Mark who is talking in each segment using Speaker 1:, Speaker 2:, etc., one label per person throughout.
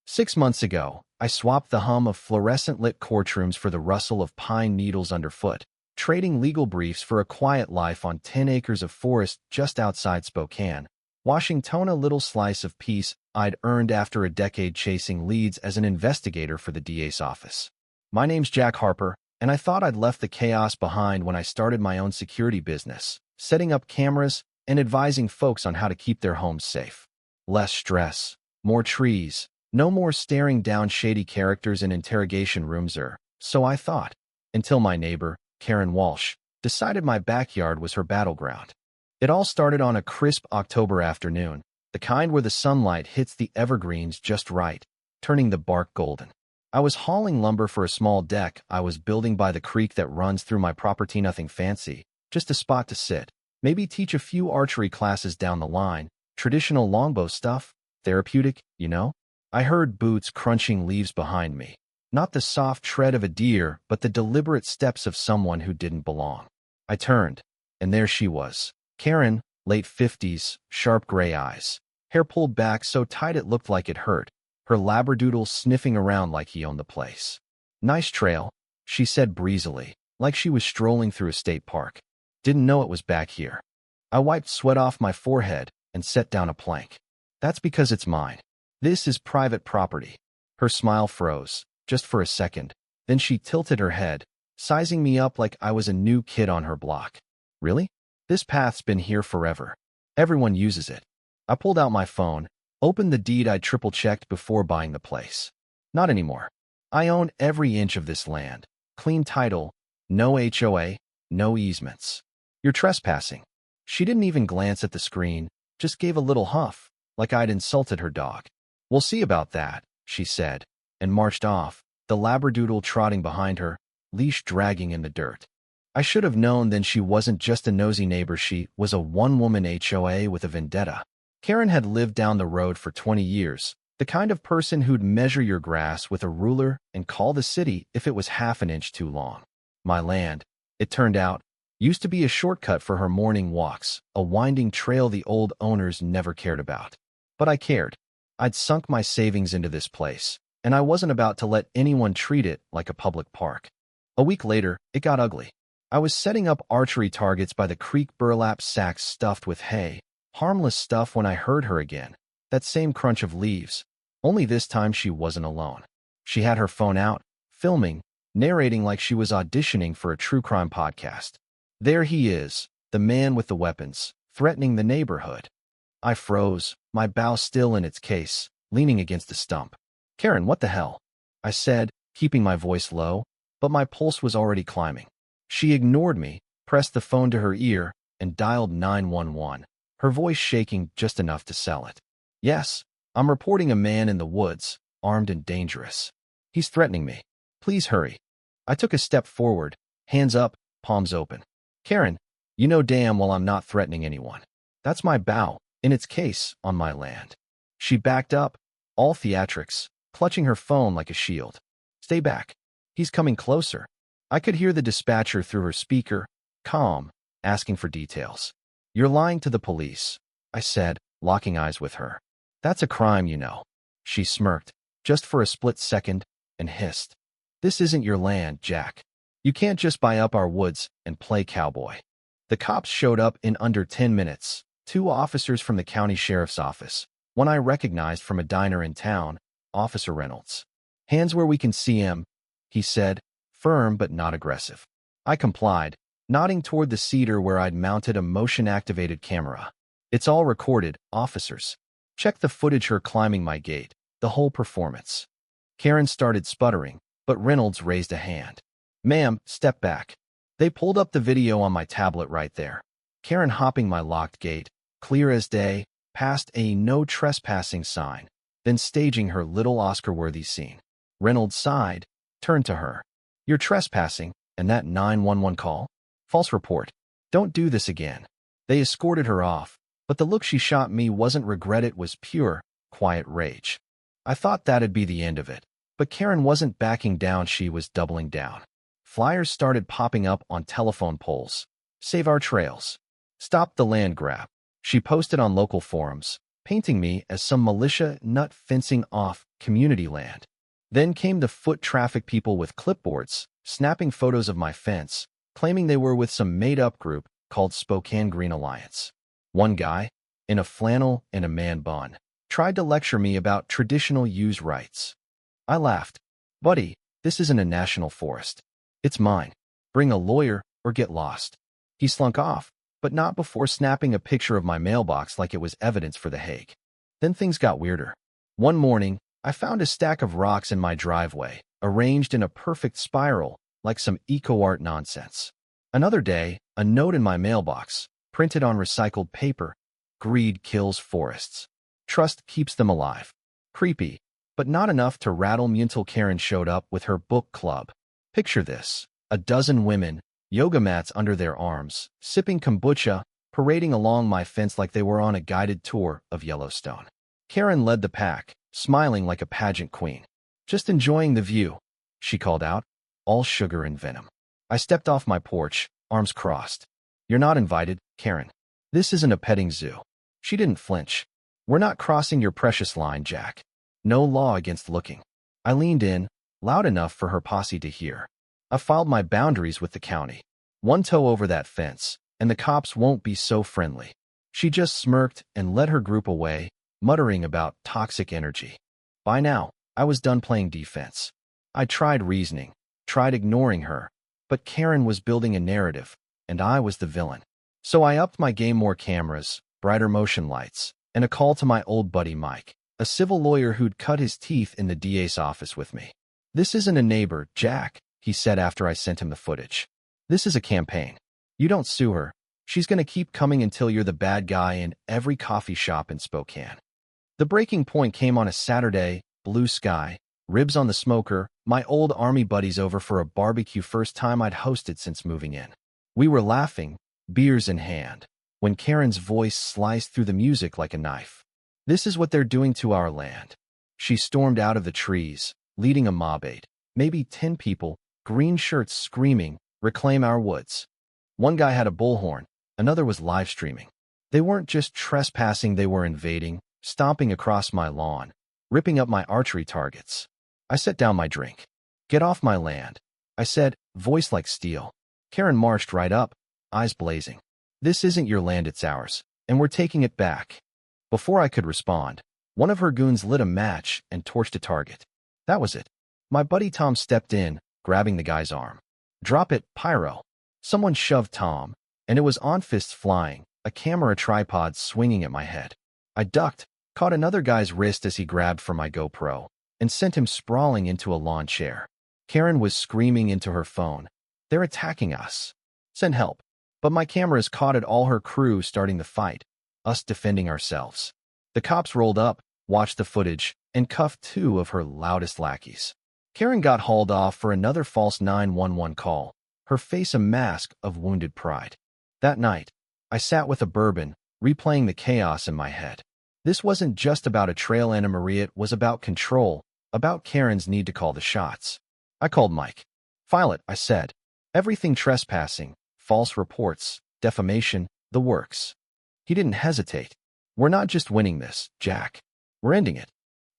Speaker 1: 6 months ago, I swapped the hum of fluorescent-lit courtrooms for the rustle of pine needles underfoot, trading legal briefs for a quiet life on 10 acres of forest just outside Spokane, Washington, a little slice of peace I'd earned after a decade chasing leads as an investigator for the DA's office. My name's Jack Harper, and I thought I'd left the chaos behind when I started my own security business, setting up cameras and advising folks on how to keep their homes safe. Less stress, more trees, no more staring down shady characters in interrogation rooms so I thought, until my neighbor, Karen Walsh, decided my backyard was her battleground. It all started on a crisp October afternoon, the kind where the sunlight hits the evergreens just right, turning the bark golden. I was hauling lumber for a small deck I was building by the creek that runs through my property. Nothing fancy, just a spot to sit, maybe teach a few archery classes down the line, traditional longbow stuff, therapeutic, you know? I heard boots crunching leaves behind me. Not the soft tread of a deer, but the deliberate steps of someone who didn't belong. I turned, and there she was. Karen, late 50s, sharp gray eyes, hair pulled back so tight it looked like it hurt, her labradoodle sniffing around like he owned the place. "Nice trail," she said breezily, like she was strolling through a state park. "Didn't know it was back here." I wiped sweat off my forehead and set down a plank. "That's because it's mine. This is private property." Her smile froze, just for a second. Then she tilted her head, sizing me up like I was a new kid on her block. "Really? This path's been here forever. Everyone uses it." I pulled out my phone, opened the deed I'd triple-checked before buying the place. "Not anymore. I own every inch of this land. Clean title, no HOA, no easements." "You're trespassing." She didn't even glance at the screen, just gave a little huff, like I'd insulted her dog. "We'll see about that," she said, and marched off, the labradoodle trotting behind her, leash dragging in the dirt. I should have known then she wasn't just a nosy neighbor, she was a one-woman HOA with a vendetta. Karen had lived down the road for 20 years, the kind of person who'd measure your grass with a ruler and call the city if it was half an inch too long. My land, it turned out, used to be a shortcut for her morning walks, a winding trail the old owners never cared about. But I cared. I'd sunk my savings into this place, and I wasn't about to let anyone treat it like a public park. A week later, it got ugly. I was setting up archery targets by the creek, burlap sacks stuffed with hay, harmless stuff, when I heard her again. That same crunch of leaves. Only this time she wasn't alone. She had her phone out, filming, narrating like she was auditioning for a true crime podcast. There he is, the man with the weapons, threatening the neighborhood. I froze, my bow still in its case, leaning against a stump. "Karen, what the hell?" I said, keeping my voice low, but my pulse was already climbing. She ignored me, pressed the phone to her ear, and dialed 911, her voice shaking just enough to sell it. "Yes, I'm reporting a man in the woods, armed and dangerous. He's threatening me. Please hurry." I took a step forward, hands up, palms open. "Karen, you know damn well I'm not threatening anyone. That's my bow, in its case, on my land." She backed up, all theatrics, clutching her phone like a shield. "Stay back. He's coming closer." I could hear the dispatcher through her speaker, calm, asking for details. "You're lying to the police," I said, locking eyes with her. "That's a crime, you know." She smirked, just for a split second, and hissed. "This isn't your land, Jack. You can't just buy up our woods and play cowboy." The cops showed up in under 10 minutes, 2 officers from the county sheriff's office, one I recognized from a diner in town, Officer Reynolds. "Hands where we can see him," he said, firm but not aggressive. I complied, nodding toward the cedar where I'd mounted a motion-activated camera. "It's all recorded, officers. Check the footage her climbing my gate, the whole performance." Karen started sputtering, but Reynolds raised a hand. "Ma'am, step back." They pulled up the video on my tablet right there. Karen hopping my locked gate, clear as day, past a no trespassing sign, then staging her little Oscar-worthy scene. Reynolds sighed, turned to her. "You're trespassing, and that 911 call? False report. Don't do this again." They escorted her off, but the look she shot me wasn't regret, it was pure, quiet rage. I thought that'd be the end of it, but Karen wasn't backing down, she was doubling down. Flyers started popping up on telephone poles. "Save our trails. Stop the land grab." She posted on local forums. painting me as some militia nut fencing off community land. Then came the foot traffic people with clipboards, snapping photos of my fence, claiming they were with some made-up group called Spokane Green Alliance. One guy, in a flannel and a man bun, tried to lecture me about traditional use rights. I laughed. Buddy, this isn't a national forest. It's mine. Bring a lawyer or get lost. He slunk off, but not before snapping a picture of my mailbox like it was evidence for The Hague. Then things got weirder. One morning, I found a stack of rocks in my driveway, arranged in a perfect spiral, like some eco-art nonsense. Another day, a note in my mailbox, printed on recycled paper. Greed kills forests. Trust keeps them alive. Creepy, but not enough to rattle me until Karen showed up with her book club. Picture this: a dozen women, yoga mats under their arms, sipping kombucha, parading along my fence like they were on a guided tour of Yellowstone. Karen led the pack, smiling like a pageant queen. "Just enjoying the view," she called out, all sugar and venom. I stepped off my porch, arms crossed. "You're not invited, Karen. This isn't a petting zoo." She didn't flinch. "We're not crossing your precious line, Jack. No law against looking." I leaned in, loud enough for her posse to hear. "I filed my boundaries with the county. One toe over that fence, and the cops won't be so friendly." She just smirked and led her group away, muttering about toxic energy. By now, I was done playing defense. I tried reasoning, tried ignoring her, but Karen was building a narrative, and I was the villain. So I upped my game: more cameras, brighter motion lights, and a call to my old buddy Mike, a civil lawyer who'd cut his teeth in the DA's office with me. "This isn't a neighbor, Jack," he said after I sent him the footage. "This is a campaign. You don't sue her. She's going to keep coming until you're the bad guy in every coffee shop in Spokane." The breaking point came on a Saturday, blue sky, ribs on the smoker, my old army buddies over for a barbecue, first time I'd hosted since moving in. We were laughing, beers in hand, when Karen's voice sliced through the music like a knife. "This is what they're doing to our land." She stormed out of the trees, leading a mob, maybe 10 people, green shirts screaming, "Reclaim our woods." One guy had a bullhorn, another was live streaming. They weren't just trespassing, they were invading, stomping across my lawn, ripping up my archery targets. I set down my drink. "Get off my land," I said, voice like steel. Karen marched right up, eyes blazing. "This isn't your land, it's ours, and we're taking it back." Before I could respond, one of her goons lit a match and torched a target. That was it. My buddy Tom stepped in, grabbing the guy's arm. "Drop it, pyro." Someone shoved Tom, and it was on, fists flying, a camera tripod swinging at my head. I ducked, caught another guy's wrist as he grabbed for my GoPro, and sent him sprawling into a lawn chair. Karen was screaming into her phone, "They're attacking us. Send help." But my cameras caught it all: her crew starting the fight, us defending ourselves. The cops rolled up, watched the footage, and cuffed 2 of her loudest lackeys. Karen got hauled off for another false 911 call, her face a mask of wounded pride. That night, I sat with a bourbon, replaying the chaos in my head. This wasn't just about a trail Anna Maria, it was about control, about Karen's need to call the shots. I called Mike. "File it," I said. "Everything: trespassing, false reports, defamation, the works." He didn't hesitate. "We're not just winning this, Jack. We're ending it."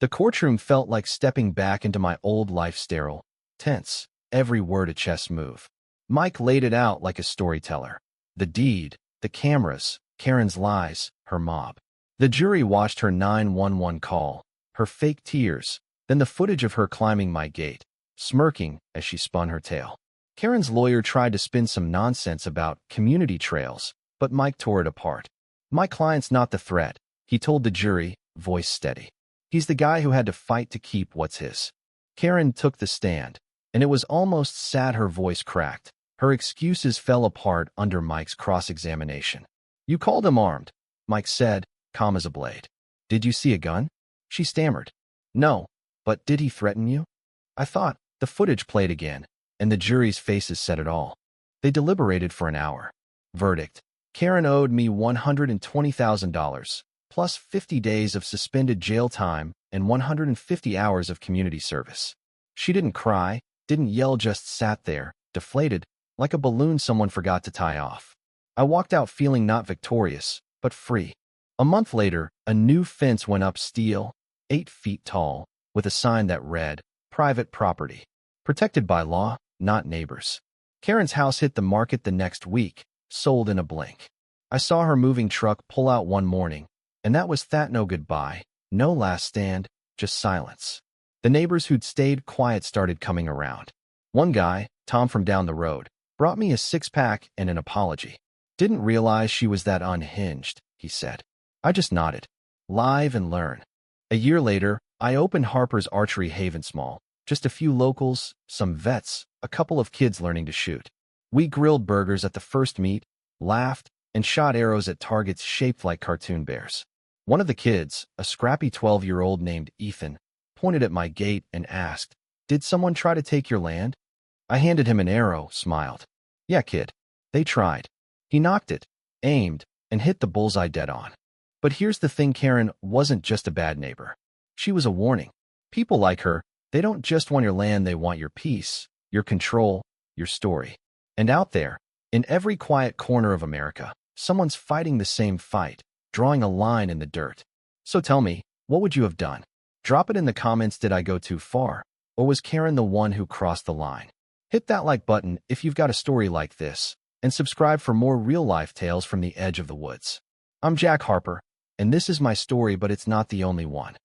Speaker 1: The courtroom felt like stepping back into my old life, sterile, tense, every word a chess move. Mike laid it out like a storyteller. The deed, the cameras, Karen's lies, her mob. The jury watched her 911 call, her fake tears, then the footage of her climbing my gate, smirking as she spun her tale. Karen's lawyer tried to spin some nonsense about community trails, but Mike tore it apart. "My client's not the threat," he told the jury, voice steady. "He's the guy who had to fight to keep what's his." Karen took the stand, and it was almost sad. Her voice cracked. Her excuses fell apart under Mike's cross-examination. "You called him armed," Mike said, calm as a blade. "Did you see a gun?" She stammered. "No, but did he threaten you?" I thought. The footage played again, and the jury's faces said it all. They deliberated for an hour. Verdict: Karen owed me $120,000, plus 50 days of suspended jail time and 150 hours of community service. She didn't cry, didn't yell, just sat there, deflated, like a balloon someone forgot to tie off. I walked out feeling not victorious, but free. A month later, a new fence went up steel, 8 feet tall, with a sign that read, "Private property. Protected by law, not neighbors." Karen's house hit the market the next week, sold in a blink. I saw her moving truck pull out one morning, and that was that. No goodbye, no last stand, just silence. The neighbors who'd stayed quiet started coming around. One guy, Tom from down the road, brought me a 6-pack and an apology. "Didn't realize she was that unhinged," he said. I just nodded. Live and learn. A year later, I opened Harper's Archery Haven Small. Just a few locals, some vets, a couple of kids learning to shoot. We grilled burgers at the first meet, laughed, and shot arrows at targets shaped like cartoon bears. One of the kids, a scrappy 12-year-old named Ethan, pointed at my gate and asked, "Did someone try to take your land?" I handed him an arrow, smiled. "Yeah, kid. They tried." He knocked it, aimed, and hit the bullseye dead on. But here's the thing, Karen wasn't just a bad neighbor. She was a warning. People like her, they don't just want your land, they want your peace, your control, your story. And out there, in every quiet corner of America, someone's fighting the same fight, drawing a line in the dirt. So tell me, what would you have done? Drop it in the comments. Did I go too far? Or was Karen the one who crossed the line? Hit that like button if you've got a story like this, and subscribe for more real-life tales from the edge of the woods. I'm Jack Harper, and this is my story, but it's not the only one.